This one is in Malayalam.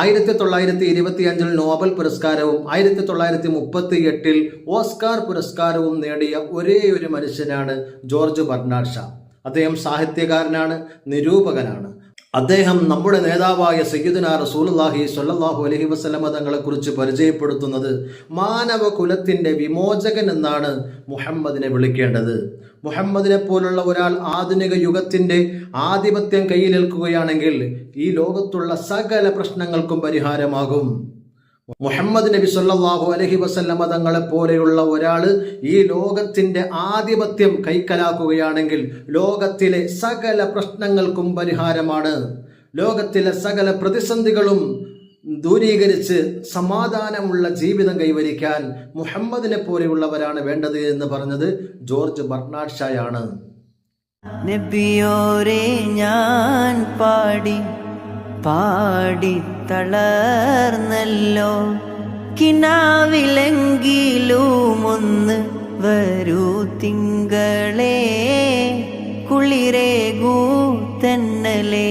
1925 നോബൽ പുരസ്കാരവും 1938 ഓസ്കാർ പുരസ്കാരവും നേടിയ ഒരേയൊരു മനുഷ്യനാണ് ജോർജ് ബെർണാഡ് ഷാ. അദ്ദേഹം സാഹിത്യകാരനാണ്, നിരൂപകനാണ്. അദ്ദേഹം നമ്മുടെ നേതാവായ സയ്യിദുനാ റസൂലുള്ളാഹി സ്വല്ലല്ലാഹു അലൈഹി വസല്ലമ തങ്ങളെ കുറിച്ച് പരിചയപ്പെടുത്തുന്നത് മാനവ കുലത്തിന്റെ വിമോചകൻ എന്നാണ് മുഹമ്മദിനെ വിളിക്കേണ്ടത്. മുഹമ്മദിനെ പോലുള്ള ഒരാൾ ആധുനിക യുഗത്തിന്റെ ആധിപത്യം കയ്യിലേൽക്കുകയാണെങ്കിൽ ഈ ലോകത്തുള്ള സകല പ്രശ്നങ്ങൾക്കും പരിഹാരമാകും. മുഹമ്മദ് നബി സല്ലല്ലാഹു അലൈഹി വസല്ലമ തങ്ങളെ പോലെയുള്ള ഒരാള് ഈ ലോകത്തിന്റെ ആധിപത്യം കൈക്കലാക്കുകയാണെങ്കിൽ ലോകത്തിലെ സകല പ്രശ്നങ്ങൾക്കും പരിഹാരമാണ്. ലോകത്തിലെ സകല പ്രതിസന്ധികളും ദൂരീകരിച്ച് സമാധാനമുള്ള ജീവിതം കൈവരിക്കാൻ മുഹമ്മദിനെ പോലെയുള്ളവരാണ് വേണ്ടത് എന്ന് പറഞ്ഞത് ജോർജ് ബെർണാഡ് ഷായാണ്. നബിയോരെ ഞാൻ പാടി പാടി തളർന്നല്ലോ, കിനാവിലെങ്കിലും ഒന്ന് വരൂ തിങ്കളേ, കുളിരേകൂ തന്നലേ.